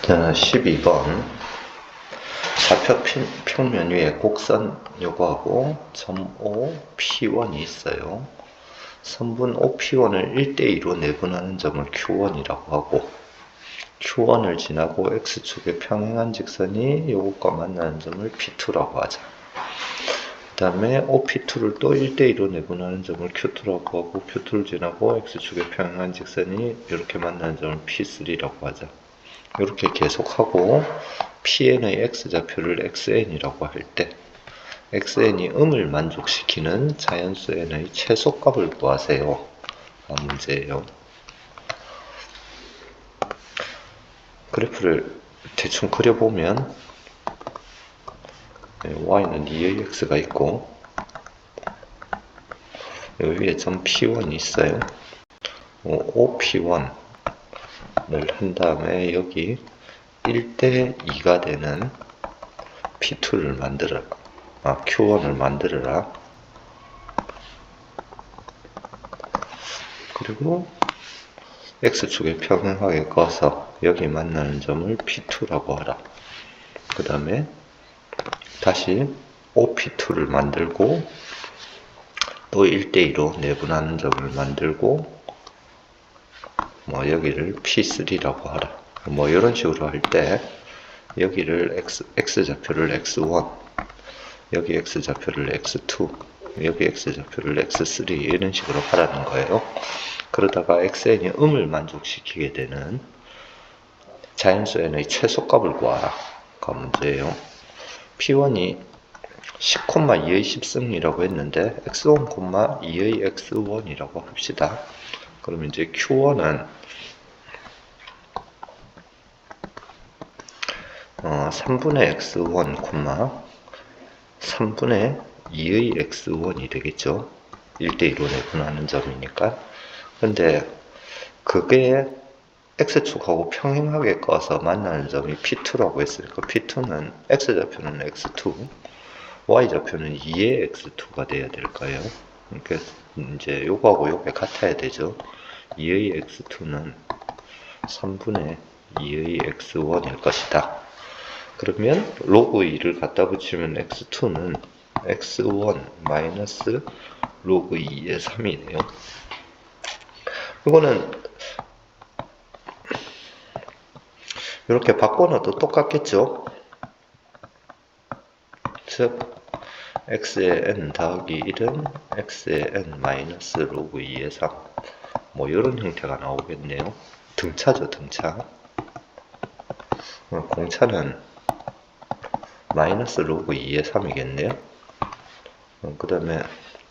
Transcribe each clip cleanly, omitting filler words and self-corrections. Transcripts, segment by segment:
자, 12번 좌표 평면 위에 곡선 요거하고 점 O, P1이 있어요. 선분 OP1을 1대2로 내분하는 점을 Q1이라고 하고 Q1을 지나고 X축에 평행한 직선이 요것과 만나는 점을 P2라고 하자. 그 다음에 OP2를 또 1대2로 내분하는 점을 Q2라고 하고 Q2를 지나고 X축에 평행한 직선이 이렇게 만나는 점을 P3라고 하자. 이렇게 계속하고 Pn의 X좌표를 XN이라고 할 때 XN이 음을 만족시키는 자연수 n의 최소값을 구하세요. 문제예요. 그래프를 대충 그려보면 y는 2의 x가 있고 여기 위에 점 P1이 있어요. OP1을 한 다음에 여기 1대2가 되는 P2를 만들어라. Q1을 만들어라. 그리고 X축에 평행하게 꺼서 여기 만나는 점을 P2라고 하라. 그 다음에 다시 OP2를 만들고 또 1대2로 내분하는 점을 만들고 여기를 P3라고 하라. 이런 식으로 할 때 여기를 X좌표를 X1, 여기 X좌표를 X2, 여기 X좌표를 X3 이런 식으로 하라는 거예요. 그러다가 XN이 음을 만족시키게 되는 자연수 n의 최소값을 구하라. 그 문제예요. P1이 10,2의 10승이라고 했는데 X1, 2의 X1이라고 합시다. 그러면 이제 Q1은 3분의 X1, 3분의 2의 X1이 되겠죠. 1대2로 내분하는 점이니까. 근데 그게 X축하고 평행하게 꺼서 만나는 점이 P2라고 했으니까 P2는 X좌표는 X2, Y좌표는 2의 X2가 돼야 될까요? 그러니까 이제 요거하고 요게 같아야 되죠. 2의 X2는 3분의 2의 X1일 것이다. 그러면 로그 2를 갖다 붙이면 X2는 X1 마이너스 로그 2의 3이네요. 이거는 이렇게 바꿔놔도 똑같겠죠? 즉 x의 n 더하기 1은 x의 n 마이너스 로그 2의 3 이런 형태가 나오겠네요. 등차죠, 등차. 공차는 마이너스 로그 2의 3이겠네요. 그 다음에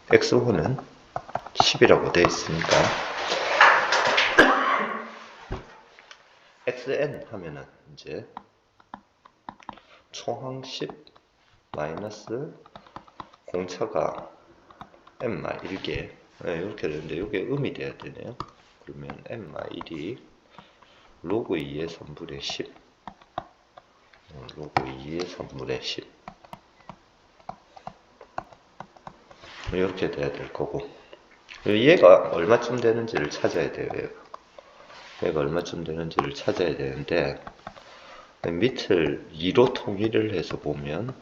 x1은 10이라고 되어 있으니까 xn 하면은 이제 초항 10 마이너스 공차가 n-1개 이렇게 되는데 이게 음이 돼야 되네요. 그러면 n-1이 로그 2의 3분의 10 로그 2의 3분의 10 이렇게 돼야 될 거고 얘가 얼마쯤 되는지를 찾아야 돼요. 얘가 얼마쯤 되는지를 찾아야 되는데 밑을 2로 통일을 해서 보면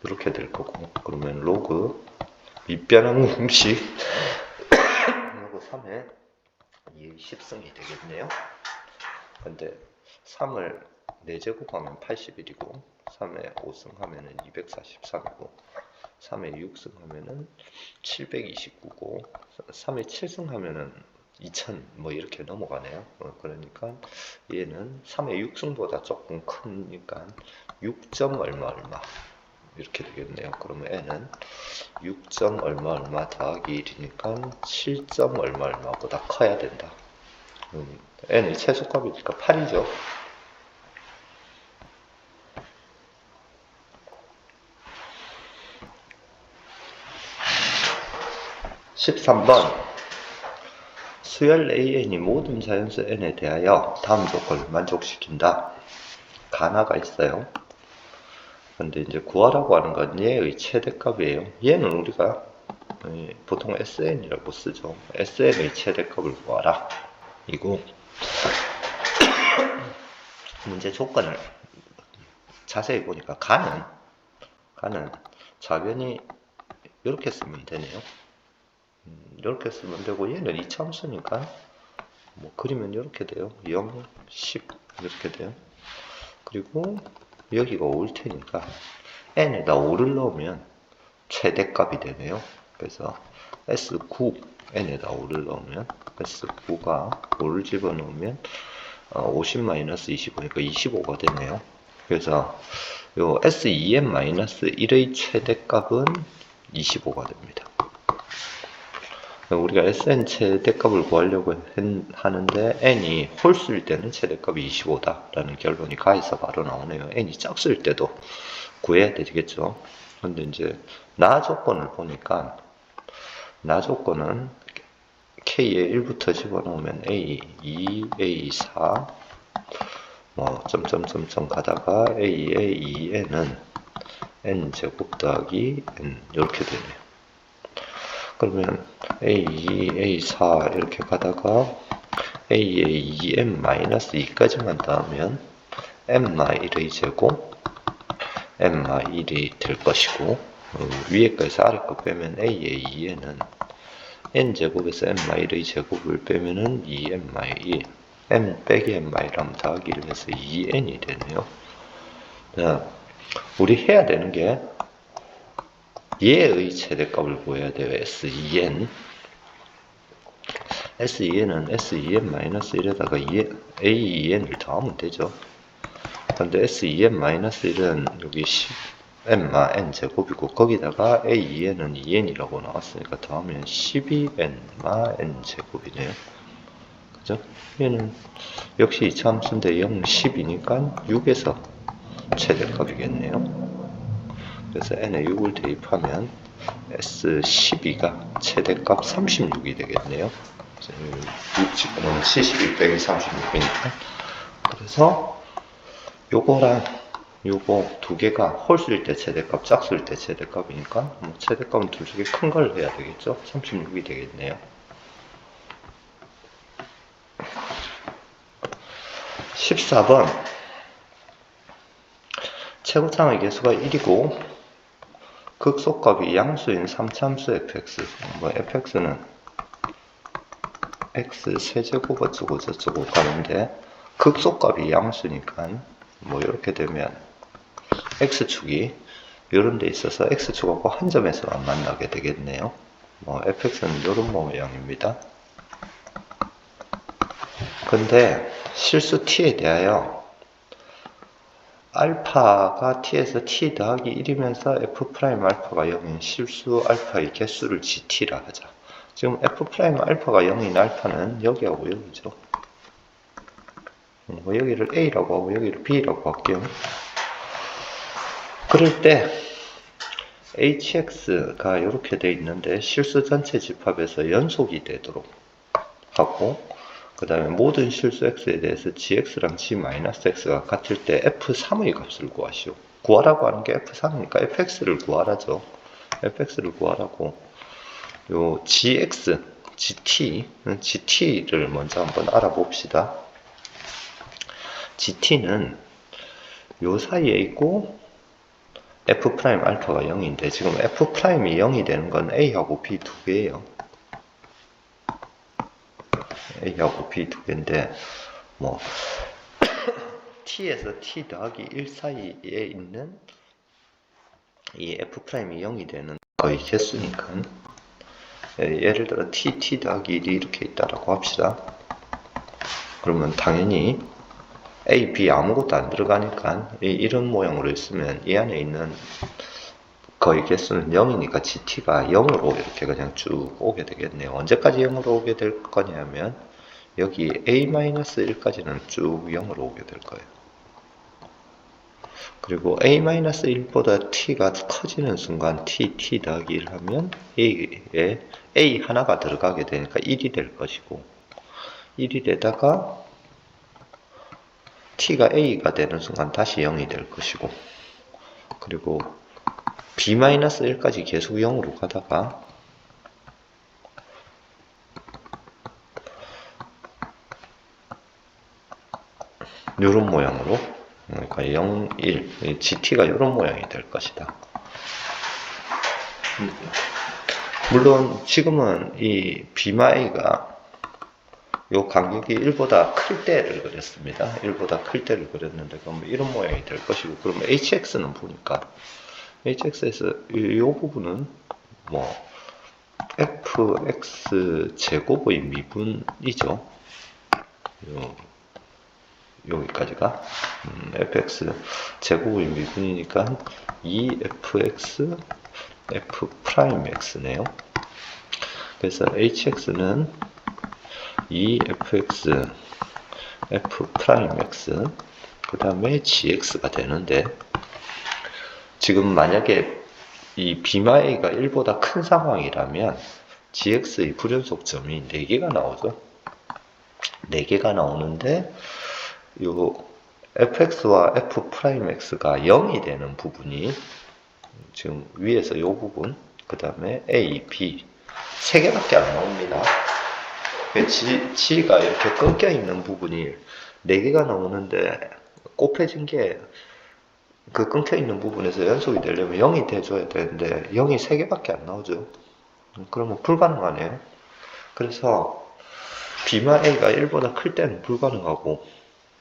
이렇게 될 거고 그러면 로그 밑변환 공식 로그 3의 2의 10승이 되겠네요. 근데 3을 4제곱하면 81이고 3의 5승 하면은 243이고 3의 6승 하면은 729고 3의 7승 하면은 2000 이렇게 넘어가네요. 그러니까 얘는 3의 6승보다 조금 크니까 6점 얼마 이렇게 되겠네요. 그러면 n은 6점 얼마 더하기 1이니까 7점 얼마보다 커야 된다. n의 최소값이니까 8이죠. 13번 수열 AN이 모든 자연수 n에 대하여 다음 조건을 만족시킨다. 가나가 있어요. 근데 이제 구하라고 하는 건 얘의 최대값이에요. 얘는 우리가 보통 SN이라고 쓰죠. SN의 최대값을 구하라. 이고 문제 조건을 자세히 보니까 가는 좌변이 이렇게 쓰면 되네요. 이렇게 쓰면 되고 얘는 이차함수니까 뭐 그리면 이렇게 돼요. 0, 10 이렇게 돼요. 그리고 여기가 5일 테니까 n에다 5를 넣으면 최대값이 되네요. 그래서 S9 n에다 5를 넣으면 S9가 5를 집어넣으면 50-25니까 25가 되네요. 그래서 요 S2n-1의 최대값은 25가 됩니다. 우리가 Sn 최대값을 구하려고 하는데 n이 홀수일 때는 최대값이 25다 라는 결론이 가에서 바로 나오네요. n이 짝수일 때도 구해야 되겠죠. 근데 이제 나 조건을 보니까 나 조건은 k에 1부터 집어넣으면 a, 2, a, 4 뭐 점점점점 가다가 a의 2n은 n제곱 더하기 n 이렇게 되네요. 그러면 A2, A4 이렇게 가다가 A의 2n-2까지만 더하면 n-1의 제곱 n-1이 될 것이고 위에 거에서 아래 거 빼면 A의 2n은 n제곱에서 n-1의 제곱을 빼면은 2n-1 n 빼기 n-1하면 더하기를 해서 2n이 되네요. 자, 우리 해야 되는 게 얘의 최대값을 구해야 돼요. S2n. S2n은 S2n-1에다가 A2n을 더하면 되죠. 근데 S2n-1은 여기 10n 제곱이고 거기다가 A2n은 2n이라고 나왔으니까 더하면 12n 제곱이네요. 그죠? 얘는 역시 이차함수인데 0, 10이니까 6에서 최대값이겠네요. 그래서 n에 6을 대입하면 S12가 최대값 36이 되겠네요. 71 빼기 36이니까. 그래서 요거랑 요거 두 개가 홀수일 때 최대값, 짝수일 때 최대값이니까 뭐 최대값은 둘 중에 큰 걸 해야 되겠죠. 36이 되겠네요. 14번 최고창의 개수가 1이고 극소값이 양수인 3차함수 fx. 뭐 fx는 x 세제곱 어쩌고 저쩌고 가는데 극소값이 양수니까 뭐 이렇게 되면 x축이 이런 데 있어서 x축하고 한 점에서만 만나게 되겠네요. 뭐 fx는 이런 모양입니다. 근데 실수 t에 대하여 알파가 t에서 t 더하기 1이면서 f 프라임 알파가 0인 실수 알파의 개수를 gt라 하자. 지금 f 프라임 알파가 0인 알파는 여기하고 여기죠. 뭐 여기를 a라고 하고 여기를 b라고 할게요. 그럴 때 hx가 이렇게 돼 있는데 실수 전체 집합에서 연속이 되도록 하고 그 다음에 모든 실수 x에 대해서 gx랑 g-x가 같을 때 f3의 값을 구하시오. 구하라고 하는 게 f3이니까 fx를 구하라죠. fx를 구하라고. 요 gx, gt를 먼저 한번 알아봅시다. gt는 요 사이에 있고 f 프라임 알파가 0인데 지금 f 프라임이 0이 되는 건 a하고 b 두 개예요. a하고 b 두 개인데 뭐 t에서 t 더하기 1 사이에 있는 이 f 프라임이 0이 되는 거의 개수니까 예를 들어 t 더하기 1이 이렇게 있다라고 합시다. 그러면 당연히 a, b 아무것도 안 들어가니까 이런 모양으로 있으면 이 안에 있는 거의 개수는 0이니까 gt가 0으로 이렇게 그냥 쭉 오게 되겠네요. 언제까지 0으로 오게 될 거냐면 여기 a-1까지는 쭉 0으로 오게 될 거예요. 그리고 a-1보다 t가 커지는 순간 t 더하기 1 하면 a에 a 하나가 들어가게 되니까 1이 될 것이고 1이 되다가 t가 a가 되는 순간 다시 0이 될 것이고 그리고 b-1까지 계속 0으로 가다가 이런 모양으로, 그러니까 0, 1, GT가 이런 모양이 될 것이다. 물론 지금은 이 B마이가 요 간격이 1보다 클 때를 그렸습니다. 1보다 클 때를 그렸는데, 그럼 이런 모양이 될 것이고, 그러면 HX는 보니까, HX에서 이 부분은 뭐, fx 제곱의 미분이죠. 여기까지가 fx 제곱의 미분이니까 2fx f 프라임 x네요. 그래서 hx는 2fx f 프라임 x 그 다음에 gx가 되는데, 지금 만약에 이 B마이가 1보다 큰 상황이라면 gx의 불연속점이 4개가 나오죠. 4개가 나오는데 요 fx와 f'x가 0이 되는 부분이 지금 위에서 요 부분, 그 다음에 a, b 3개밖에 안 나옵니다. g가 이렇게 끊겨 있는 부분이 4개가 나오는데, 곱해진 게 그 끊겨 있는 부분에서 연속이 되려면 0이 돼줘야 되는데 0이 3개밖에 안 나오죠. 그러면 불가능하네요. 그래서 B만 A가 1보다 클 때는 불가능하고,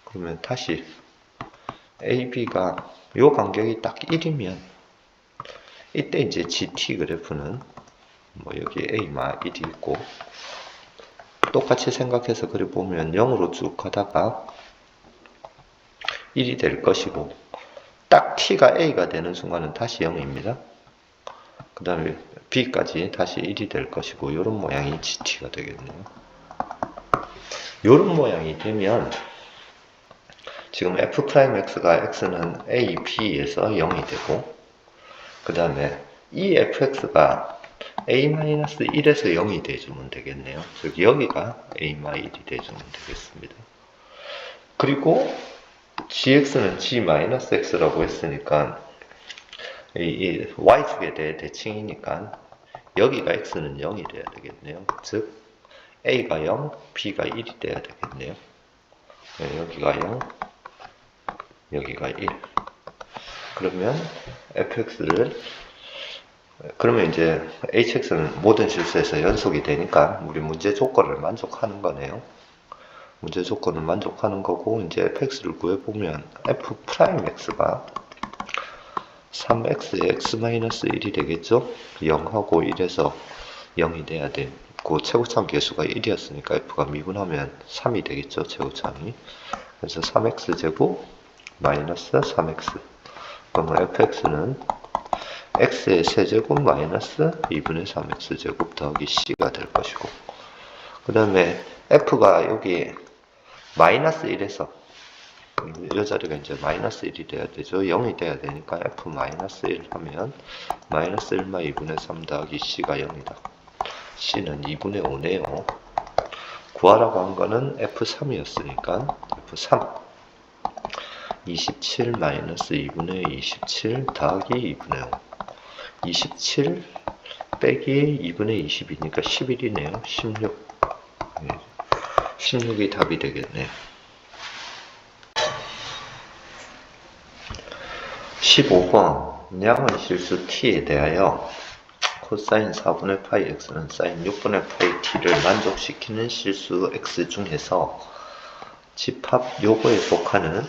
그러면 다시 AB가 요 간격이 딱 1이면 이때 이제 GT 그래프는 뭐 여기 A만 1이 있고, 똑같이 생각해서 그려보면 0으로 쭉 가다가 1이 될 것이고, 딱 T가 A가 되는 순간은 다시 0입니다. 그 다음에 B까지 다시 1이 될 것이고, 이런 모양이 GT가 되겠네요. 이런 모양이 되면 지금 f'x가 x는 a, b에서 0이 되고, 그 다음에 이 fx가 a-1에서 0이 돼주면 되겠네요. 즉 여기가 a-1이 돼주면 되겠습니다. 그리고 gx는 g-x라고 했으니까 이 y축에 대해 대칭이니까 여기가 x는 0이 돼야 되겠네요. 즉 a가 0, b가 1이 돼야 되겠네요. 여기가 0, 여기가 1. 그러면 그러면 이제 hx는 모든 실수에서 연속이 되니까 우리 문제 조건을 만족하는 거네요. 문제 조건을 만족하는 거고, 이제 fx를 구해보면 f'x가 3x에 x-1이 되겠죠? 0하고 1에서 0이 돼야 되고, 최고참 계수가 1이었으니까 f가 미분하면 3이 되겠죠? 최고참이. 그래서 3x제곱 마이너스 3x. 그러면 fx는 x의 세제곱 마이너스 2분의 3x제곱 더하기 c가 될 것이고, 그 다음에 f가 여기 마이너스 1에서 이 자리가 이제 마이너스 1이 돼야 되죠. 0이 돼야 되니까 f 마이너스 1 하면 마이너스 1마 2분의 3 더하기 c가 0이다. c는 2분의 5네요. 구하라고 한 거는 f3이었으니까 f3 27 마이너스 2분의 27 더하기 2분의 5 27 빼기 2분의 20이니까 11이네요. 16 16이 답이 되겠네요. 15번 양의 실수 t에 대하여 코사인 4분의 파이 x는 사인 6분의 파이 t를 만족시키는 실수 x 중에서 집합 요거에 속하는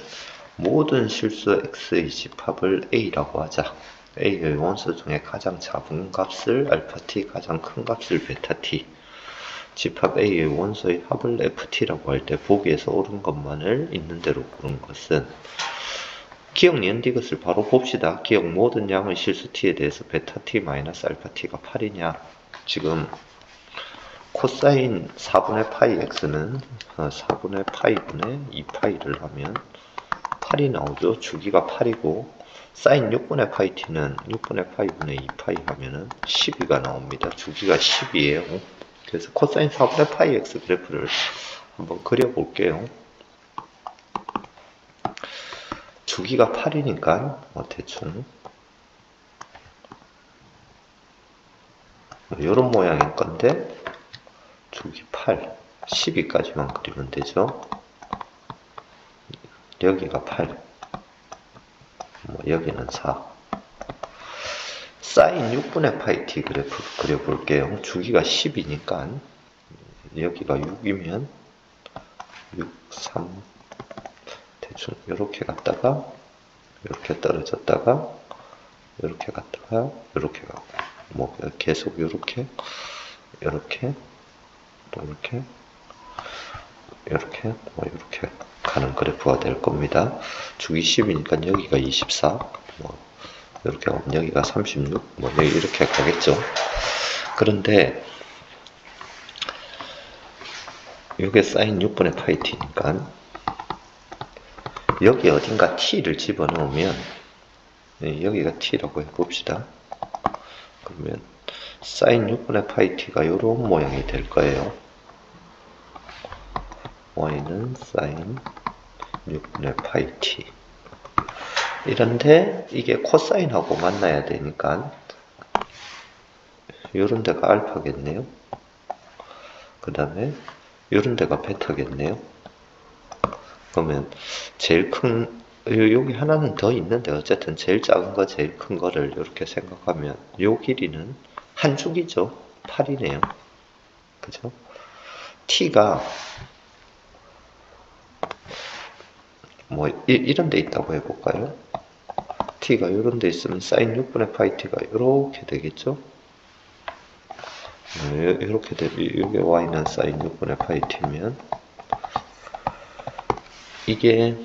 모든 실수 x의 집합을 a라고 하자. a의 원소 중에 가장 작은 값을 알파 t, 가장 큰 값을 베타 t. 집합 a의 원소의 합을 ft라고 할 때 보기에서 옳은 것만을 있는 대로 고른 것은, 기억 니은 이것을 바로 봅시다. 기억 모든 양의 실수 t에 대해서 베타 t 마이너스 알파 t가 8이냐. 지금 코사인 4분의 파이 x는 4분의 파이분의 2파이를 하면 8이 나오죠. 주기가 8이고, 사인 6분의 파이 t는 6분의 파이분의 2파이 하면은 12가 나옵니다. 주기가 10이에요. 그래서 코사인 4분의 파이 x 그래프를 한번 그려볼게요. 주기가 8이니까 대충 이런 모양일 건데, 주기 8, 12까지만 그리면 되죠. 여기가 8, 뭐 여기는 4. 사인 6분의 파이 t 그래프 그려볼게요. 주기가 10이니까 여기가 6이면 6, 3 대충 이렇게 갔다가 이렇게 떨어졌다가 이렇게 갔다가 이렇게 가고 뭐 계속 이렇게 이렇게 또 이렇게 이렇게 뭐 이렇게 가는 그래프가 될 겁니다. 주기 10이니까 여기가 24 뭐 이렇게 하면 여기가 36 뭐 여기 이렇게 가겠죠. 그런데 이게 사인 6분의 파이 t니까 여기 어딘가 t를 집어넣으면 여기가 t라고 해봅시다. 그러면 사인 6분의 파이 t가 이런 모양이 될 거예요. y는 사인 6분의 파이 t. 이런데 이게 코사인하고 만나야 되니까 이런 데가 알파겠네요. 그 다음에 이런 데가 베타겠네요. 그러면 제일 큰 여기 하나는 더 있는데 어쨌든 제일 작은 거 제일 큰 거를 이렇게 생각하면 요 길이는 한 줄이죠. 8이네요. 그죠? t가 뭐 이런 데 있다고 해볼까요? t가 이런 데 있으면 사인 6분의 파이 t가 이렇게 되겠죠? 이렇게 되면 이게 y는 사인 6분의 파이 t면 이게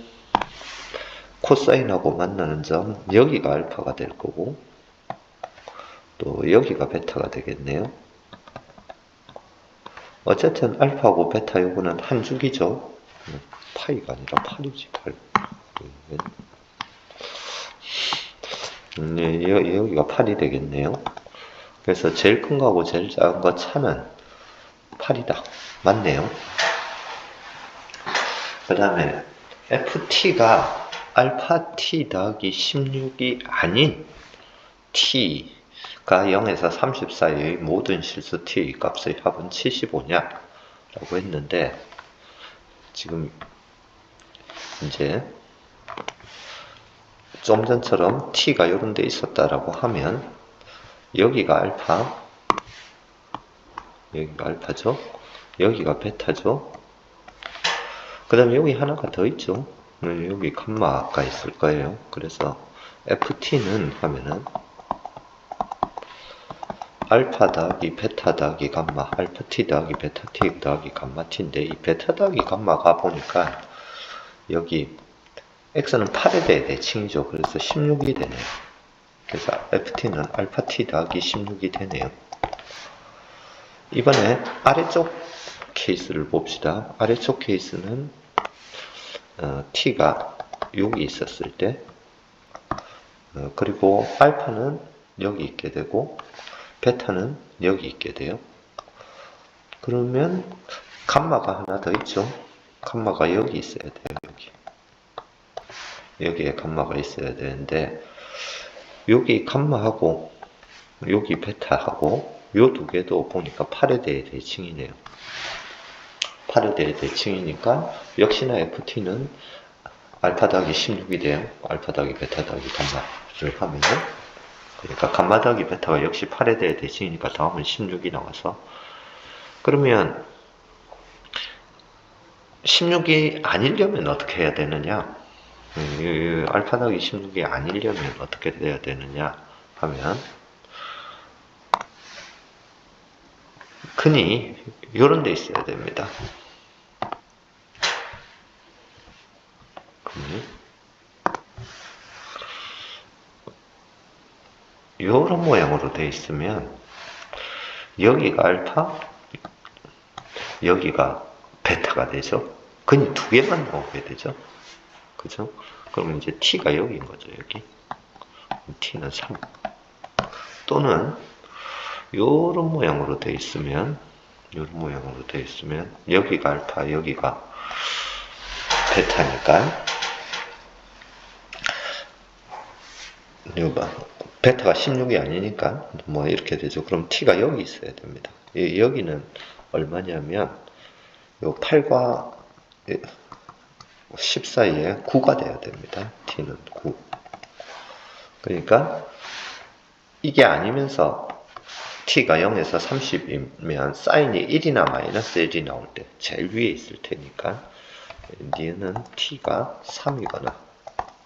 코사인하고 만나는 점 여기가 알파가 될 거고 또 여기가 베타가 되겠네요. 어쨌든 알파하고 베타 요거는 한 줄기죠. 파이가 아니라 8이지 8. 여기가 8이 되겠네요. 그래서 제일 큰 거하고 제일 작은 거 차는 8이다. 맞네요. 그 다음에 ft가 알파 t 더하기 16이 아닌 t가 0에서 30 사이의 모든 실수 t의 값의 합은 75냐 라고 했는데 지금 이제 좀 전처럼 t가 이런 데 있었다라고 하면 여기가 알파, 여기가 알파죠. 여기가 베타죠. 그 다음에 여기 하나가 더 있죠. 여기 감마가 있을 거예요. 그래서 ft는 하면은 알파 더하기 베타 더하기 감마, 알파 t 더하기 베타 t 더하기 감마 t인데 이 베타 더하기 감마가 보니까 여기 x는 8에 대해 대칭이죠. 그래서 16이 되네요. 그래서 ft는 알파 t 더하기 16이 되네요. 이번에 아래쪽 케이스를 봅시다. 아래쪽 케이스는 t가 여기 있었을 때 그리고 알파는 여기 있게 되고 베타는 여기 있게 돼요. 그러면 감마가 하나 더 있죠. 감마가 여기 있어야 돼요. 여기에 감마가 있어야 되는데 여기 감마하고 여기 베타하고 요 두 개도 보니까 8에 대해 대칭이네요. 8에 대해 대칭이니까 역시나 ft는 알파 더하기 16이 돼요. 알파 더하기 베타 더하기 감마를 하면은 그러니까 감마 더하기 베타가 역시 8에 대해 대칭이니까 다음은 16이 나와서 그러면 16이 아니려면 어떻게 해야 되느냐? 알파 더하기 16이 아니려면 어떻게 돼야 되느냐 하면 흔히 요런 데 있어야 됩니다. 요런 모양으로 돼 있으면 여기가 알파, 여기가 베타가 되죠. 그니 두 개만 나오게 되죠. 그죠? 그러면 이제 t가 여기인 거죠. 여기 t는 3 또는 요런 모양으로 돼 있으면 요런 모양으로 돼 있으면 여기가 알파, 여기가 베타니까 이거 베타가 16이 아니니까 뭐 이렇게 되죠. 그럼 t가 여기 있어야 됩니다. 여기는 얼마냐면 요 8과 10 사이에 9가 돼야 됩니다. t는 9. 그러니까 이게 아니면서 t가 0에서 30이면 사인이 1이나 마이너스 1이 나올 때 제일 위에 있을 테니까 니은 t가 3이거나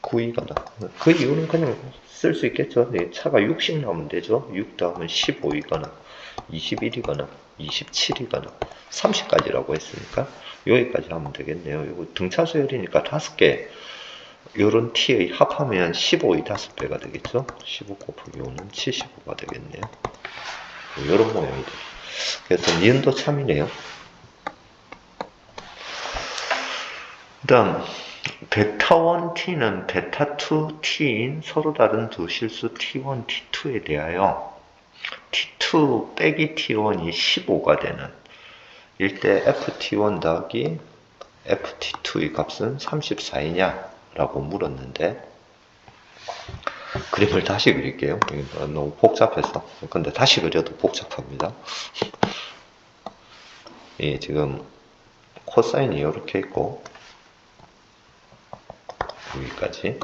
9이거나 그 이유는 그냥 쓸 수 있겠죠. 차가 60 나오면 되죠. 6 다음은 15이거나 21이거나 27이거나 30까지라고 했으니까 여기까지 하면 되겠네요. 이거 등차 수열이니까 5개 요런 t의 합하면 15의 5배가 되겠죠. 15 곱하기 5는 75가 되겠네요. 요런 모양이 돼요. 그래서 니은도 참이네요. 그 다음 베타 1 t는 베타 2 t인 서로 다른 두 실수 t1, t2에 대하여 t2 빼기 t1이 15가 되는 일대 ft1 더하기 ft2의 값은 34이냐 라고 물었는데 그림을 다시 그릴게요. 너무 복잡해서. 근데 다시 그려도 복잡합니다. 예, 지금 코사인이 이렇게 있고 여기까지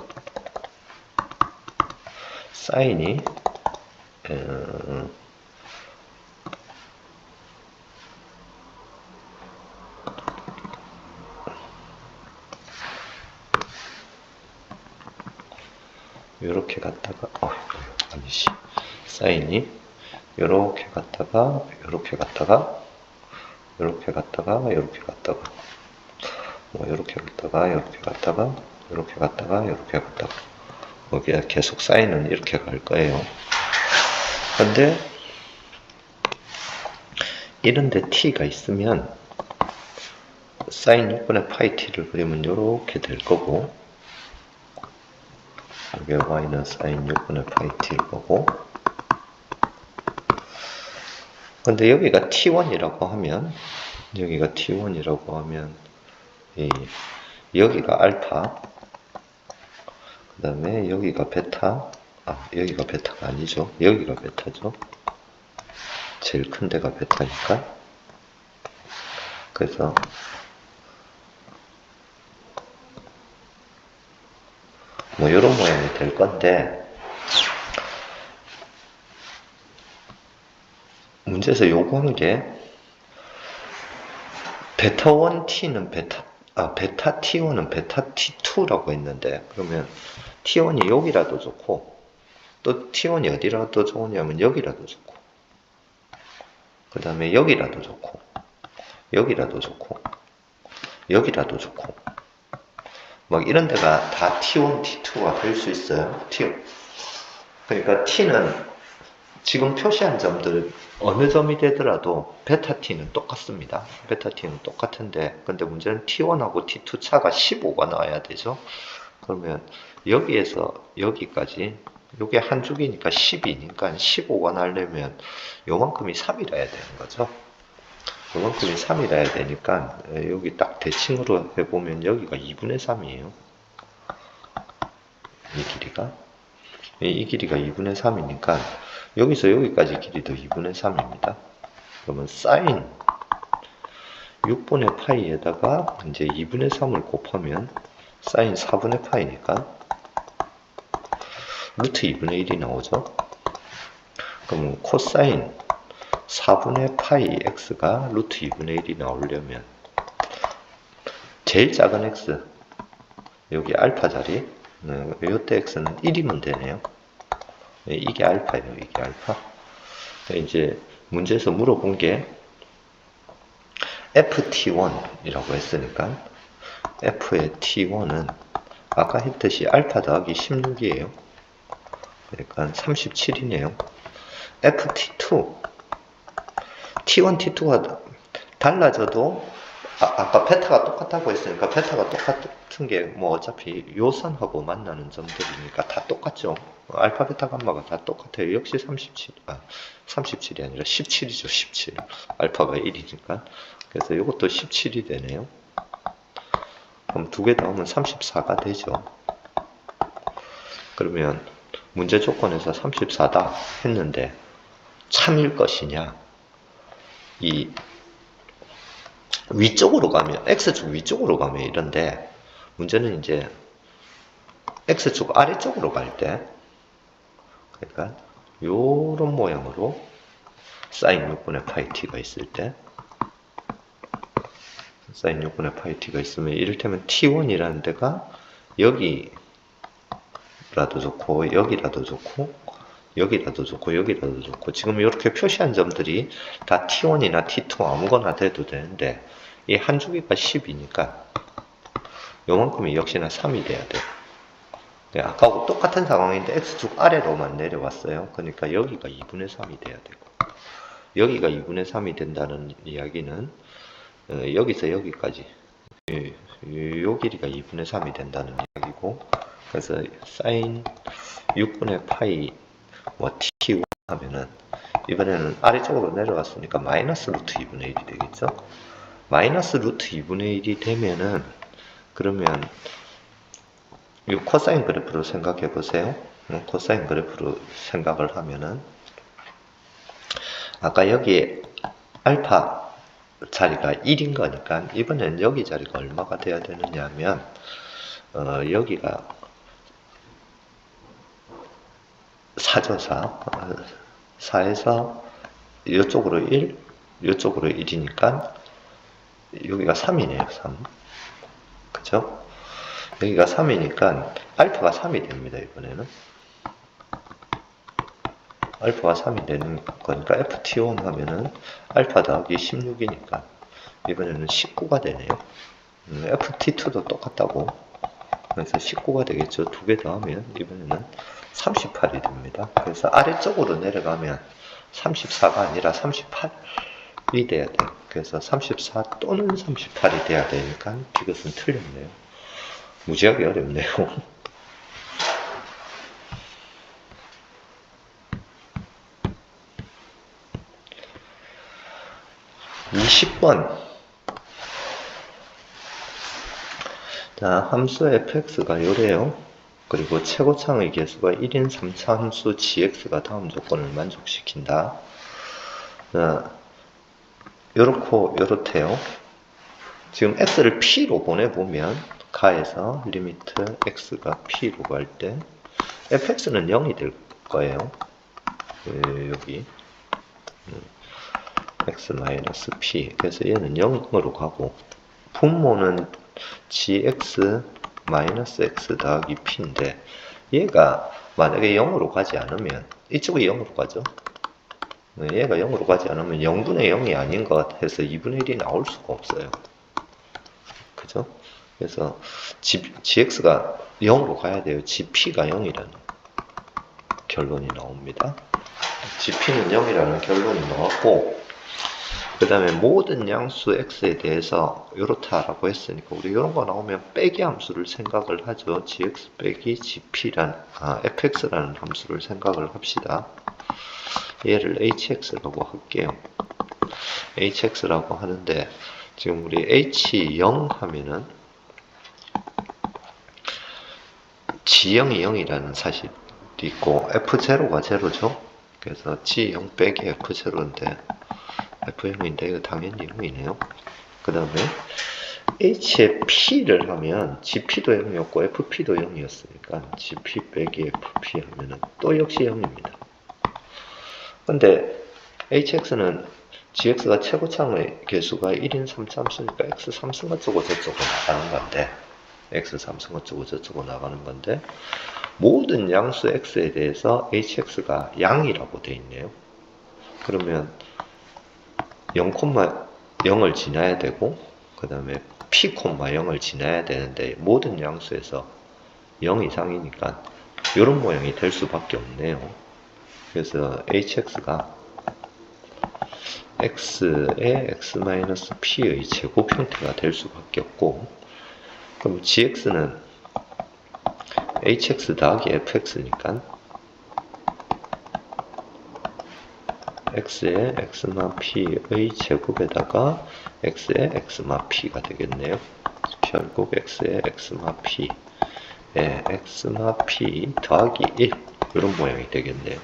사인이 이렇게 갔다가 아니지 사인이 이렇게 갔다가 이렇게 갔다가 이렇게 갔다가 이렇게 갔다가 뭐 이렇게 갔다가 이렇게 갔다가 이렇게 갔다가 이렇게 갔다가 여기에 계속 사인은 이렇게 갈 거예요. 근데 이런데 t가 있으면 사인 6분의 파이 t를 그리면 이렇게 될 거고 여기 y는 사인 6분의 파이 t일 거고 근데 여기가 t1이라고 하면 여기가 t1이라고 하면 여기가 알파 그 다음에 여기가 베타 여기가 베타가 아니죠. 여기가 베타죠. 제일 큰 데가 베타니까 그래서 뭐 이런 모양이 될 건데 문제에서 요구한 게 베타 1t는 베타 t1은 베타 t2라고 했는데 그러면 t1이 여기라도 좋고 또 t1이 어디라도 좋으냐면 여기라도 좋고 그 다음에 여기라도 좋고 여기라도 좋고 여기라도 좋고 막 이런 데가 다 t1, t2가 될 수 있어요. 그러니까 t는 지금 표시한 점들 어느 점이 되더라도 베타 t는 똑같습니다. 베타 t는 똑같은데 근데 문제는 t1하고 t2 차가 15가 나와야 되죠. 그러면 여기에서 여기까지 요게 한 줄기니까 10이니까 15가 나려면 요만큼이 3이라 해야 되는 거죠. 요만큼이 3이라 해야 되니까 여기 딱 대칭으로 해보면 여기가 2분의 3이에요. 이 길이가 이 길이가 2분의 3이니까 여기서 여기까지 길이도 2분의 3입니다. 그러면 사인 6분의 파이에다가 이제 2분의 3을 곱하면 사인 4분의 파이니까 루트 2분의 1이 나오죠. 그럼 코사인 4분의 파이 x가 루트 2분의 1이 나오려면 제일 작은 x 여기 알파 자리 이때 x는 1이면 되네요. 이게 알파예요. 이게 알파. 이제 문제에서 물어본 게 ft1이라고 했으니까 f의 t1은 아까 했듯이 알파 더하기 16이에요. 그러니까 37이네요. ft2 t1, t2가 달라져도 아까 베타가 똑같다고 했으니까 베타가 똑같은 게 뭐 어차피 요 선하고 만나는 점들이니까 다 똑같죠. 알파, 베타, 감마가 다 똑같아요. 역시 37이 아니라 17이죠. 17. 알파가 1이니까. 그래서 이것도 17이 되네요. 그럼 두 개 더하면 34가 되죠. 그러면 문제 조건에서 34다 했는데 참일 것이냐? 이 위쪽으로 가면 x축 위쪽으로 가면 이런데 문제는 이제 x축 아래쪽으로 갈 때, 그러니까 요런 모양으로 sin 6분의 파이 t가 있을 때, sin 6분의 파이 t가 있으면 이를테면 t1이라는 데가 여기라도 좋고 여기라도 좋고 여기라도 좋고 여기라도 좋고, 지금 이렇게 표시한 점들이 다 t1이나 t2 아무거나 돼도 되는데 이 한 주기가 10이니까 요만큼이 역시나 3이 돼야 돼요. 네, 아까하고 똑같은 상황인데 x축 아래로만 내려왔어요. 그러니까 여기가 2분의 3이 돼야 되고, 여기가 2분의 3이 된다는 이야기는 여기서 여기까지 요 길이가 2분의 3이 된다는 이야기고, 그래서 sin 6분의 파이 뭐 t1 하면은 이번에는 아래쪽으로 내려갔으니까 마이너스 루트 2분의 1이 되겠죠. 마이너스 루트 2분의 1이 되면은, 그러면 이 코사인 그래프로 생각해 보세요. 코사인 그래프로 생각을 하면은, 아까 여기 알파 자리가 1인 거니까 이번엔 여기 자리가 얼마가 돼야 되느냐 하면, 여기가 4죠, 4. 4에서 이쪽으로 1, 이쪽으로 1이니까 여기가 3이네요, 3. 그죠? 여기가 3이니까 알파가 3이 됩니다, 이번에는. 알파가 3이 되는 거니까 ft1 하면은 알파 더하기 16이니까 이번에는 19가 되네요. ft2도 똑같다고. 그래서 19가 되겠죠. 두 개 더하면 이번에는 38이 됩니다. 그래서 아래쪽으로 내려가면 34가 아니라 38이 돼야 돼요. 그래서 34 또는 38이 돼야 되니까 이것은 틀렸네요. 무지하게 어렵네요. 20번. 자, 함수 fx가 요래요. 그리고 최고창의 개수가 1인 3차 함수 gx가 다음 조건을 만족시킨다. 요렇대요. 지금 x를 p로 보내보면 가에서 리미트 x가 p로 갈 때 fx는 0이 될 거예요. 여기 x-p. 그래서 얘는 0으로 가고, 분모는 gx-x 더하기 p인데, 얘가 만약에 0으로 가지 않으면, 이쪽이 0으로 가죠. 얘가 0으로 가지 않으면 0분의 0이 아닌 것 같아서 2분의 1이 나올 수가 없어요. 그죠? 그래서 gx가 0으로 가야 돼요. gp가 0이라는 결론이 나옵니다. gp는 0이라는 결론이 나왔고, 그 다음에 모든 양수 x에 대해서 이렇다라고 했으니까 우리 이런 거 나오면 빼기 함수를 생각을 하죠. gx 빼기 fx라는 함수를 생각을 합시다. 얘를 hx라고 할게요. hx라고 하는데, 지금 우리 h0 하면은 g0이 0이라는 사실이 있고 f0가 0죠. 그래서 g0 빼기 f0인데 f0인데 이거 당연히 0이네요. 그 다음에 h의 p를 하면 gp도 0이었고 fp도 0이었으니까 gp 빼기 fp 하면은 또 역시 0입니다. 근데 hx는 gx가 최고창의 개수가 1인 3참수니까 x 3승 어쩌고 저쩌고 나가는 건데, x 3승 어쩌고 저쩌고 나가는 건데, 모든 양수 x에 대해서 hx가 양이라고 되어 있네요. 그러면 0,0을 지나야 되고, 그 다음에 p,0을 지나야 되는데, 모든 양수에서 0 이상이니까 이런 모양이 될 수밖에 없네요. 그래서 hx가 x의 x-p의 제곱 형태가 될 수밖에 없고, 그럼 gx는 hx 더하기 fx니까 x의 xp의 제곱에다가 x의 xp가 되겠네요. 결국 x의 xp의 xp 더하기 1, 이런 모양이 되겠네요.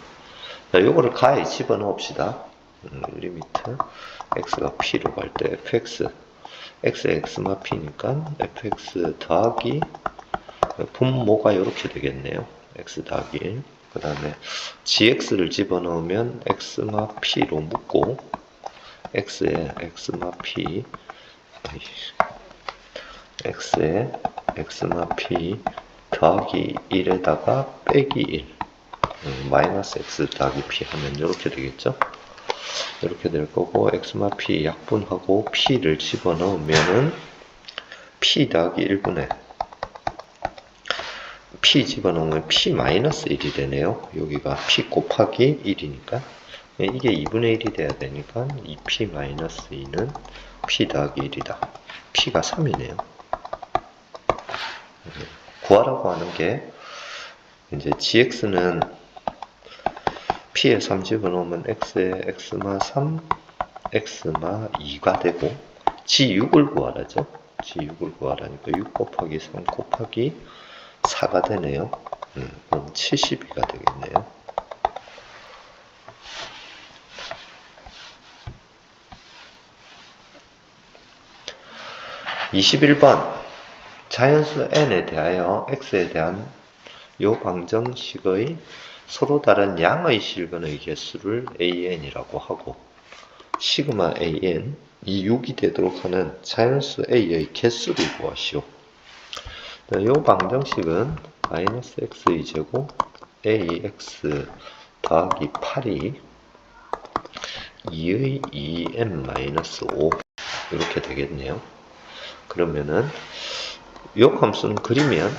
자, 요거를 가에 집어넣읍시다. 리미트 x가 p로 갈 때 fx x의 x마 p니까 fx 더하기 분모가 이렇게 되겠네요. x 더하기 1. 그 다음에 gx를 집어넣으면 x마 p로 묶고 x의 x마 p x의 x마 p 더하기 1에다가 빼기 1 마이너스 x 더하기 p 하면 이렇게 되겠죠. 이렇게 될 거고 x마 p 약분하고 p를 집어넣으면은 p 더하기 1분의 p 집어넣으면 p 마이너스 1이 되네요. 여기가 p 곱하기 1이니까 이게 2분의 1이 돼야 되니까 이 p 마이너스 2는 p 더하기 1이다. p가 3이네요. 구하라고 하는 게 이제 gx는 p에 3 집어넣으면 x에 x마 3, x마 2가 되고 g6을 구하라죠. g6을 구하라니까 6 곱하기 3 곱하기 4가 되네요. 그럼 72가 되겠네요. (21번) 자연수 n에 대하여 x에 대한 요 방정식의 서로 다른 양의 실근의 개수를 an이라고 하고 시그마 an 이 6이 되도록 하는 자연수 a의 개수를 구하시오. 요 방정식은 마이너스 x의 제곱 ax 더하기 8이 2의 2n-5 이렇게 되겠네요. 그러면은 요 함수는 그리면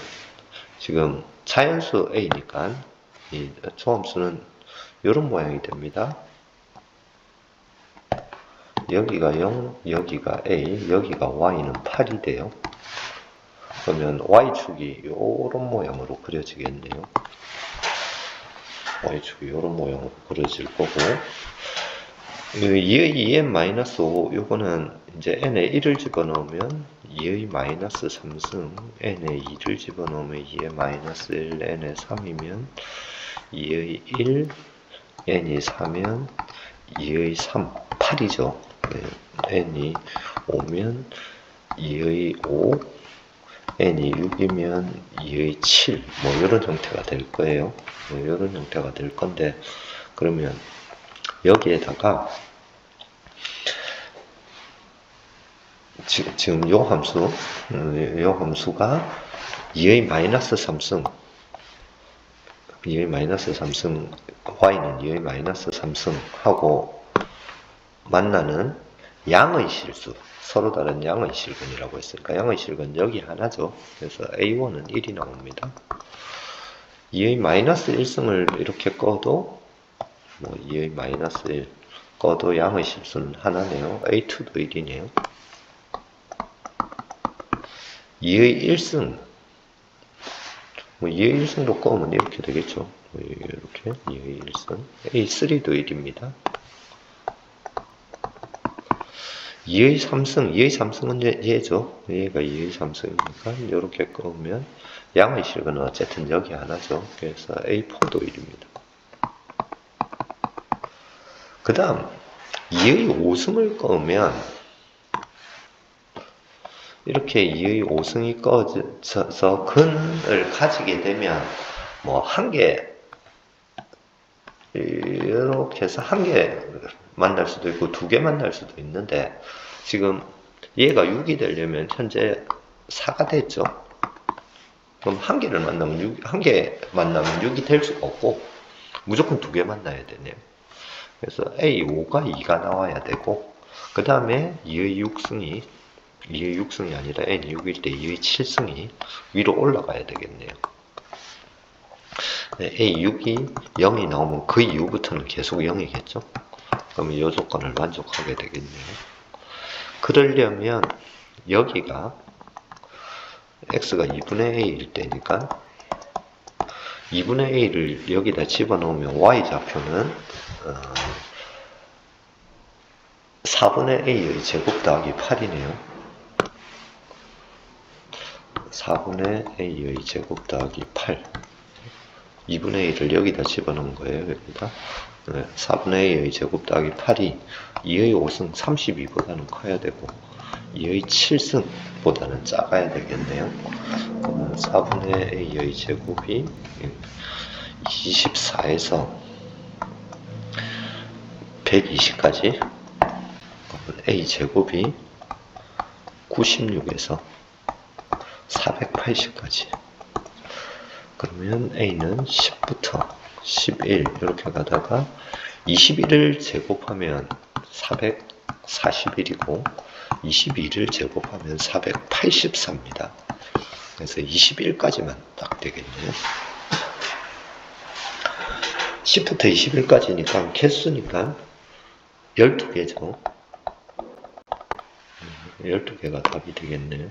지금 자연수 a니까 이 초함수는 이런 모양이 됩니다. 여기가 0, 여기가 a, 여기가 y는 8이 돼요. 그러면 y축이 이런 모양으로 그려지겠네요. y축이 이런 모양으로 그려질 거고 2의 2n-5 요거는 이제 n에 1을 집어넣으면 2의 마이너스 3승 n에 2를 집어넣으면 2의 마이너스 1 n에 3이면 2의 1 n이 4면 2의 3 8이죠. n이 5면 2의 5 n이 6이면 2의 7 뭐 이런 형태가 될 거예요. 이런 형태가 될 건데 그러면 여기에다가 지금 요 함수가 2의 마이너스 3승 2의 마이너스 3승 y는 2의 마이너스 3승 하고 만나는 양의 실수 서로 다른 양의 실근이라고 했으니까 양의 실근 여기 하나죠. 그래서 a1은 1이 나옵니다. 2의 마이너스 1승을 이렇게 꺼도 뭐 2의 마이너스 1 꺼도 양의 실수는 하나네요. a2도 1이네요. 2의 1승 뭐 2의 1승도 꺼면 이렇게 되겠죠. 이렇게 2의 1승 a3도 1입니다. 2의 3승 2의 3승은 얘죠. 얘가 2의 3승이니까 이렇게 꺼면 양의 실근은 어쨌든 여기 하나죠. 그래서 a4도 1입니다. 그 다음 2의 5승을 꺼면 이렇게 2의 5승이 꺼져서 근을 가지게 되면 뭐 한 개 이렇게 해서 한 개 만날 수도 있고 두 개 만날 수도 있는데 지금 얘가 6이 되려면 현재 4가 됐죠. 그럼 한 개를 만나면 한 개 만나면 6이 될 수가 없고 무조건 두 개 만나야 되네요. 그래서 A5가 2가 나와야 되고 그 다음에 2의 6승이 아니라 n이 6일 때 2의 7승이 위로 올라가야 되겠네요. A6이 0이 나오면 그 이후부터는 계속 0이겠죠. 그러면 이 조건을 만족하게 되겠네요. 그러려면 여기가 x가 2분의 a일 때니까 2분의 a를 여기다 집어넣으면 y좌표는 4분의 a의 제곱 더하기 8이네요. 4분의 a의 제곱 더하기 8 2분의 1을 여기다 집어넣은 거예요. 여기다 4분의 a의 제곱 더하기 8이 2의 5승 32보다는 커야 되고 2의 7승보다는 작아야 되겠네요. 그러면 4분의 a의 제곱이 24에서 120까지, a 제곱이 96에서 480까지. 그러면 a는 10부터 11 이렇게 가다가 21을 제곱하면 441이고 22를 제곱하면 484입니다. 그래서 21까지만 딱 되겠네요. 10부터 21까지니까 개수니까 12개죠. 12개가 답이 되겠네요.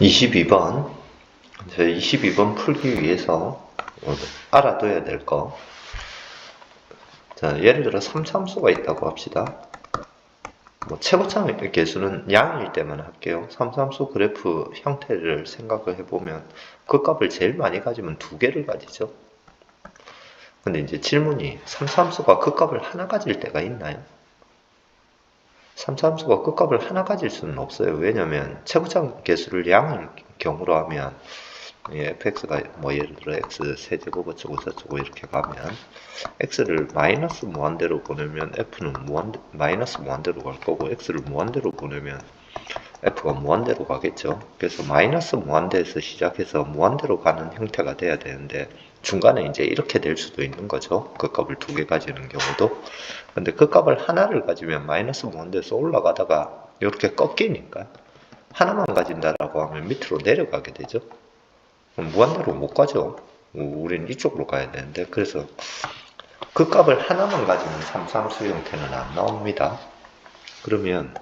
22번. 22번 풀기 위해서 알아둬야 될 거. 자, 예를 들어 3참수가 있다고 합시다. 최고참의 개수는 양일 때만 할게요. 3참수 그래프 형태를 생각을 해보면 그 값을 제일 많이 가지면 2개를 가지죠. 근데 이제 질문이 3참수가 그 값을 하나 가질 때가 있나요? 3참수가 그 값을 하나 가질 수는 없어요. 왜냐면 최고참 개수를 양일 경우로 하면 fx가 예를 들어 x 세제곱 어쩌고 저쩌고 이렇게 가면 x를 마이너스 무한대로 보내면 f는 마이너스 무한대로 갈 거고, x를 무한대로 보내면 f가 무한대로 가겠죠. 그래서 마이너스 무한대에서 시작해서 무한대로 가는 형태가 돼야 되는데 중간에 이제 이렇게 될 수도 있는 거죠. 그 값을 2개 가지는 경우도. 근데 그 값을 하나를 가지면 마이너스 무한대에서 올라가다가 이렇게 꺾이니까 하나만 가진다라고 하면 밑으로 내려가게 되죠. 무한대로 못 가죠. 우리는 이쪽으로 가야 되는데, 그래서 그 값을 하나만 가지는 3참수 형태는 안 나옵니다. 그러면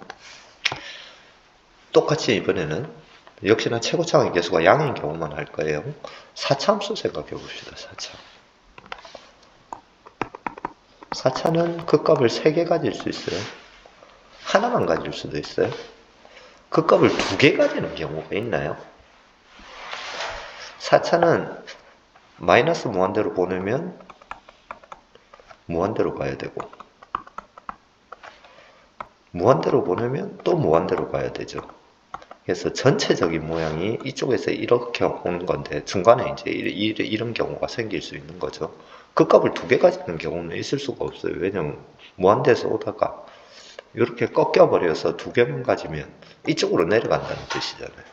똑같이 이번에는 역시나 최고차의 개수가 양인 경우만 할 거예요. 4참수 생각해 봅시다. 4차. 4차는 그 값을 3개 가질 수 있어요. 하나만 가질 수도 있어요. 그 값을 2개 가지는 경우가 있나요? 4차는 마이너스 무한대로 보내면 무한대로 가야 되고, 무한대로 보내면 또 무한대로 가야 되죠. 그래서 전체적인 모양이 이쪽에서 이렇게 오는 건데 중간에 이제 이런 경우가 생길 수 있는 거죠. 그 값을 2개 가지는 경우는 있을 수가 없어요. 왜냐면 무한대에서 오다가 이렇게 꺾여버려서 2개만 가지면 이쪽으로 내려간다는 뜻이잖아요.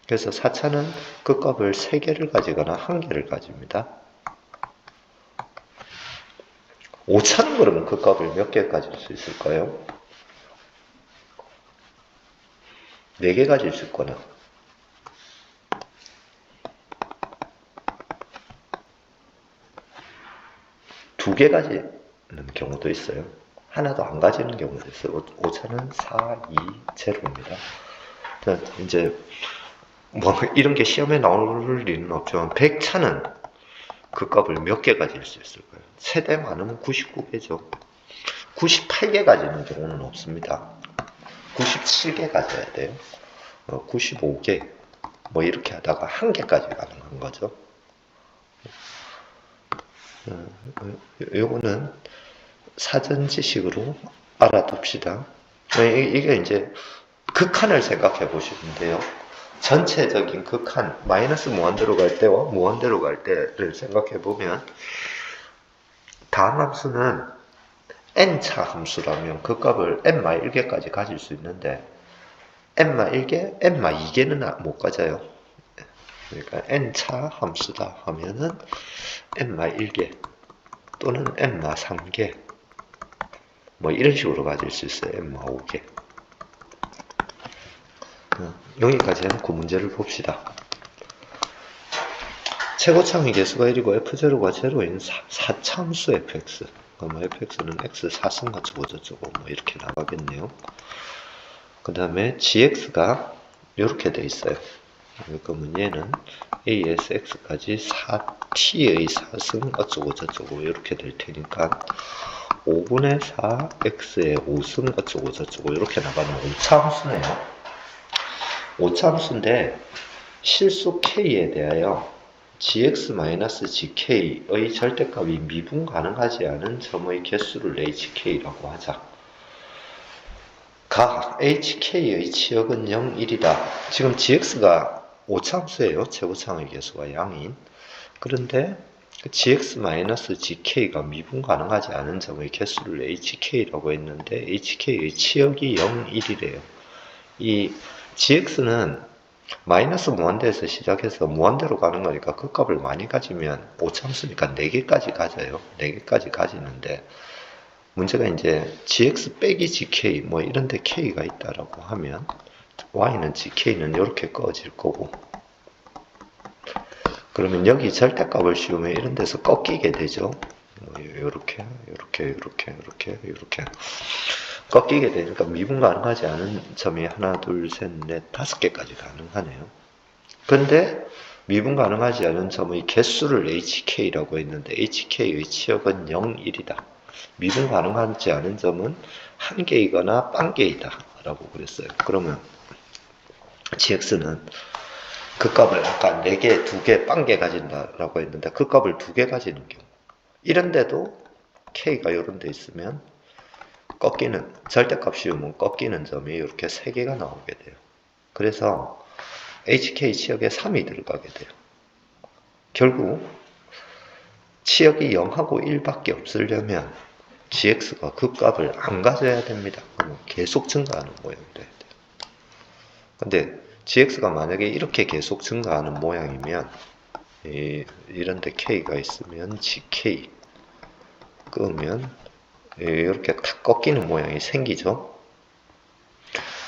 그래서 4차는 그 값을 3개를 가지거나 1개를 가집니다. 5차는 그러면 그 값을 몇 개 가질 수 있을까요? 4개 가질 수 있거나 2개 가지는 경우도 있어요. 하나도 안 가지는 경우도 있어요. 5차는 4, 2, 0입니다. 이제 이런 게 시험에 나올 리는 없지만 100차는 그 값을 몇 개 가질 수 있을까요? 최대 많으면 99개죠. 98개 가지는 경우는 없습니다. 97개 가져야 돼요. 95개 이렇게 하다가 1개까지 가능한 거죠. 요거는 사전 지식으로 알아둡시다. 이게 이제 극한을 생각해 보시면 돼요. 전체적인 극한, 마이너스 무한대로 갈 때와 무한대로 갈 때를 생각해 보면 다음 함수는 n차 함수라면 그 값을 n-1개까지 가질 수 있는데 n-1개, n-2개는 못 가져요. 그러니까 n차 함수다 하면은 n-1개 또는 n-3개 이런 식으로 가질 수 있어요. n-5개. 여기까지 해놓고 문제를 봅시다. 최고참의 개수가 1이고 f0가 0인 4참수 fx. 그럼 fx는 x 4승 어쩌고 저쩌고 이렇게 나가겠네요. 그 다음에 gx가 이렇게 돼 있어요. 그러면 얘는 a에서 x까지 4t의 4승 어쩌고 저쩌고 이렇게 될 테니까 5분의 4 x의 5승 어쩌고 저쩌고 이렇게 나가는 5차함수네요. 5차함수인데 실수 k에 대하여 gx-gk의 절대값이 미분 가능하지 않은 점의 개수를 hk라고 하자. 가 hk의 치역은 0, 1이다. 지금 gx가 오차함수예요. 최고차의 개수가 양인. 그런데 gx-gk가 미분 가능하지 않은 점의 개수를 hk라고 했는데 hk의 치역이 0, 1이래요. 이 gx는 마이너스 무한대에서 시작해서 무한대로 가는 거니까 그 값을 많이 가지면 오차함수니까 4개까지 가져요. 4개까지 가지는데 문제가 이제 gx 빼기 gk 뭐 이런데 k가 있다라고 하면 y는 gk는 이렇게 꺼질 거고, 그러면 여기 절대값을 씌우면 이런 데서 꺾이게 되죠. 이렇게 꺾이게 되니까 미분 가능하지 않은 점이 하나, 둘, 셋, 넷, 5개까지 가능하네요. 근데 미분 가능하지 않은 점의 개수를 hk라고 했는데 hk의 치역은 0, 1이다. 미분 가능하지 않은 점은 1개이거나 빵개이다 라고 그랬어요. 그러면 gx는 그 값을 아까 4개, 2개, 빵개 가진다라고 했는데 그 값을 2개 가지는 경우, 이런데도 k가 이런 데 있으면 꺾이는, 절대값 씌우면 꺾이는 점이 이렇게 3개가 나오게 돼요. 그래서 hk 치역에 3이 들어가게 돼요. 결국 치역이 0하고 1밖에 없으려면 gx가 그 값을 안 가져야 됩니다. 그러면 계속 증가하는 모양이 돼야 돼요. 근데 gx가 만약에 이렇게 계속 증가하는 모양이면 이런데 k가 있으면 gk 끄면 이렇게 탁 꺾이는 모양이 생기죠.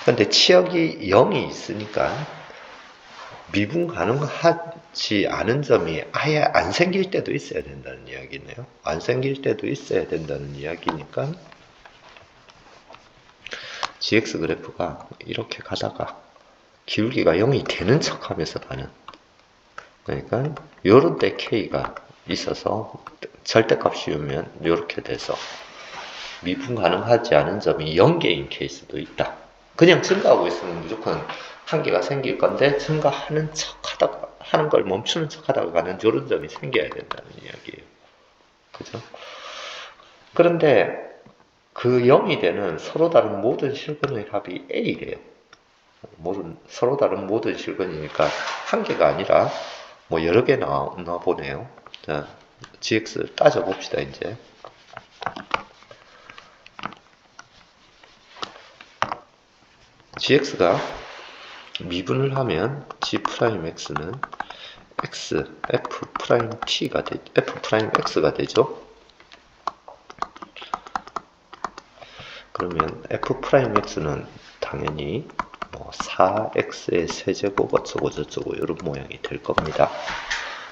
근데 치역이 0이 있으니까 미분 가능하지 않은 점이 아예 안 생길 때도 있어야 된다는 이야기네요. 안 생길 때도 있어야 된다는 이야기니까 gx 그래프가 이렇게 가다가 기울기가 0이 되는 척 하면서 가는, 그러니까 요런 때 k가 있어서 절대값 씌우면 이렇게 돼서 미분 가능하지 않은 점이 0개인 케이스도 있다. 그냥 증가하고 있으면 무조건 한 개가 생길 건데 증가하는 척 하다가 하는 걸 멈추는 척 하다가 가는 이런 점이 생겨야 된다는 이야기예요. 그죠? 그런데 그 0이 되는 서로 다른 모든 실근의 합이 A래요. 서로 다른 모든 실근이니까 한 개가 아니라 뭐 여러 개 나오나 보네요. 자, gx 따져봅시다, 이제. gx가 미분을 하면 g'x는 x, f'x가 되죠. 그러면 f'x는 당연히 뭐 4x의 세제곱 어쩌고 저쩌고 이런 모양이 될 겁니다.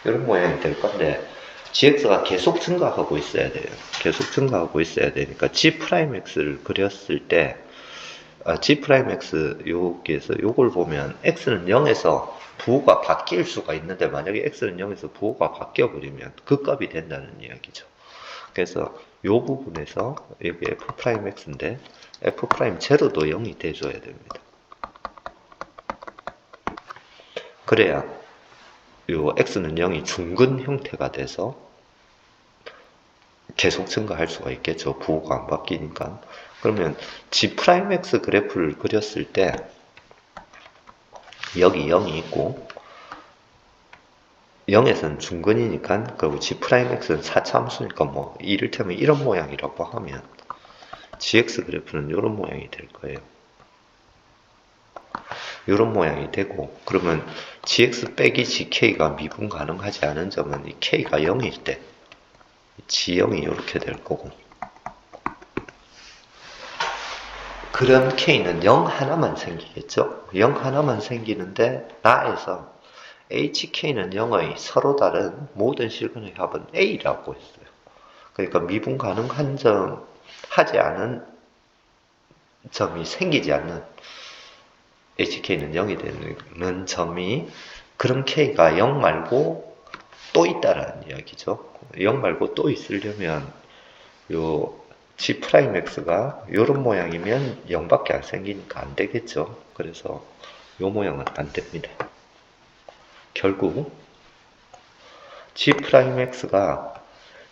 이런 모양이 될 건데 gx가 계속 증가하고 있어야 돼요. 계속 증가하고 있어야 되니까 g'x를 그렸을 때 g'x 여기에서 요걸 보면 x는 0에서 부호가 바뀔 수가 있는데 만약에 x는 0에서 부호가 바뀌어버리면 그 값이 된다는 이야기죠. 그래서 요 부분에서 여기 f'x인데 f'제로도 0이 돼줘야 됩니다. 그래야 요 x는 0이 중근 형태가 돼서 계속 증가할 수가 있겠죠. 부호가 안 바뀌니까. 그러면 g'x 그래프를 그렸을 때 여기 0이 있고 0에서는 중근이니까 그리고 g'x는 4차함수니까 뭐 이를테면 이런 모양이라고 하면 gx 그래프는 이런 모양이 될 거예요. 이런 모양이 되고, 그러면 gx 빼기 gk가 미분 가능하지 않은 점은 이 k가 0일 때 g0이 이렇게 될 거고, 그런 k는 0 하나만 생기겠죠. 0 하나만 생기는데 나에서 hk는 0의 서로 다른 모든 실근의 합은 a라고 했어요. 그러니까 미분 가능한 점 하지 않은 점이 생기지 않는 hk는 0이 되는 점이, 그런 k가 0 말고 또 있다라는 이야기죠. 0 말고 또 있으려면 요 g'x가 요런 모양이면 0밖에 안 생기니까 안 되겠죠. 그래서 요 모양은 안 됩니다. 결국 G'X가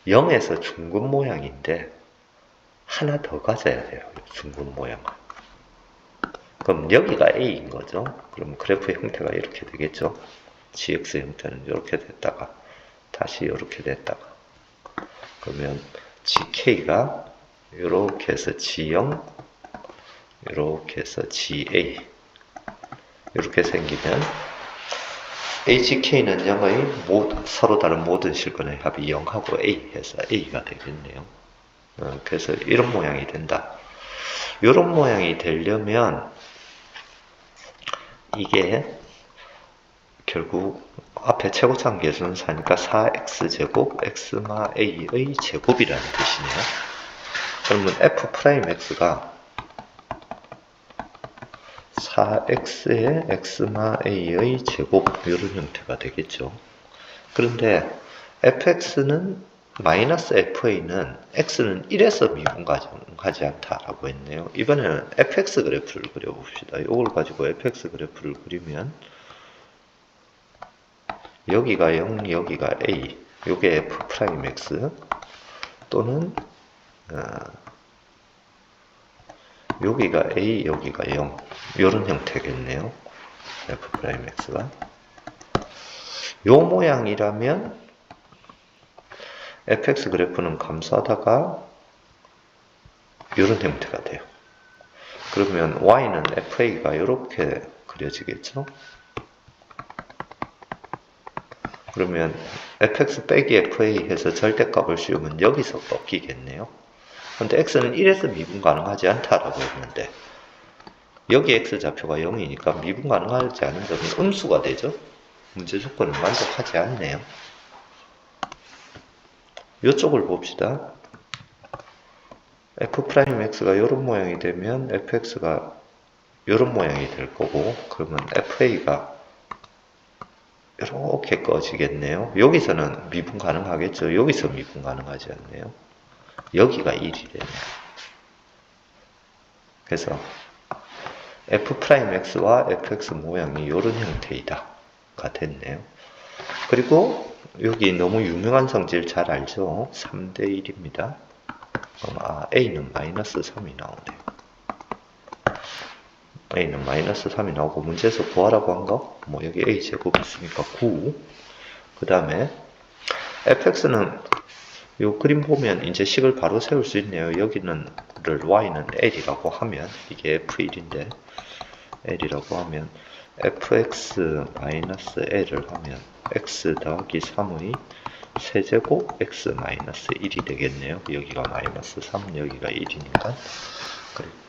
0에서 중근 모양인데 하나 더 가져야 돼요. 중근 모양을. 그럼 여기가 A인 거죠. 그럼 그래프 형태가 이렇게 되겠죠. GX 형태는 이렇게 됐다가 다시 이렇게 됐다가 그러면 GK가 이렇게 해서 G0 이렇게 해서 GA 이렇게 생기면 HK는 0의 서로 다른 모든 실근의 합이 0하고 A 해서 A가 되겠네요. 그래서 이런 모양이 된다. 이런 모양이 되려면 이게 결국 앞에 최고차원 계수는 4니까 4x제곱 x마 a의 제곱이라는 뜻이네요. 그러면 f'x가 4x의 x마 a의 제곱 이런 형태가 되겠죠. 그런데 fx는 마이너스 fa는 x는 1에서 미분가지 않다라고 했네요. 이번에는 fx 그래프를 그려봅시다. 이걸 가지고 fx 그래프를 그리면 여기가 0, 여기가 a, 요게 f'x 또는 여기가 a, 여기가 0 이런 형태겠네요. f'x가 요 모양이라면 fx 그래프는 감싸다가 이런 형태가 돼요. 그러면 y는 fa가 이렇게 그려지겠죠? 그러면 fx 빼기 fa 해서 절대값을 씌우면 여기서 꺾이겠네요. 근데 x는 1에서 미분 가능하지 않다라고 했는데 여기 x좌표가 0이니까 미분 가능하지 않은 점이 음수가 되죠? 문제 조건을 만족하지 않네요. 이쪽을 봅시다. f'x가 이런 모양이 되면 fx가 이런 모양이 될 거고 그러면 fa가 이렇게 꺼지겠네요. 여기서는 미분 가능하겠죠. 여기서 미분 가능하지 않네요. 여기가 1이 되네요. 그래서 f'x와 fx 모양이 이런 형태이다가 됐네요. 그리고 여기 너무 유명한 성질 잘 알죠? 3대 1입니다. a는 마이너스 3이 나오네요. a는 마이너스 3이 나오고 문제에서 구하라고 한 거? 뭐 여기 a 제곱 있으니까 9. 그 다음에 fx는 요 그림 보면 이제 식을 바로 세울 수 있네요. 여기는 y는 l이라고 하면 이게 f1인데 l이라고 하면 fx-l을 하면 x 더하기 3의 세제곱 x-1이 되겠네요. 여기가 마이너스 3, 여기가 1이니까.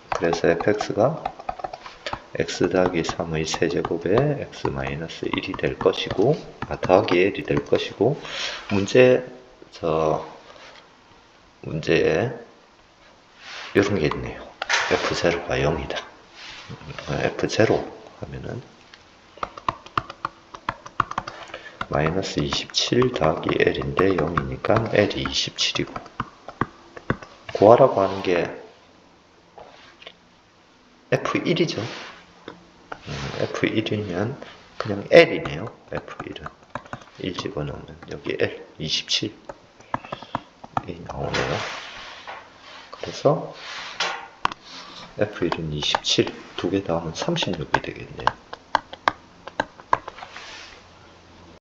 그래서 fx가 x 더하기 3의 세제곱에 x-1이 될 것이고, 더하기 l이 될 것이고, 문제에 이런 게 있네요. f0가 0이다. f0 하면은 마이너스 27 더하기 l인데 0이니까 l이 27이고 구하라고 하는 게 f1이죠. f1이면 그냥 l이네요. f1은 1 집어넣으면 여기 l 27이 나오네요. 그래서 f1은 27 두 개 더하면 36이 되겠네요.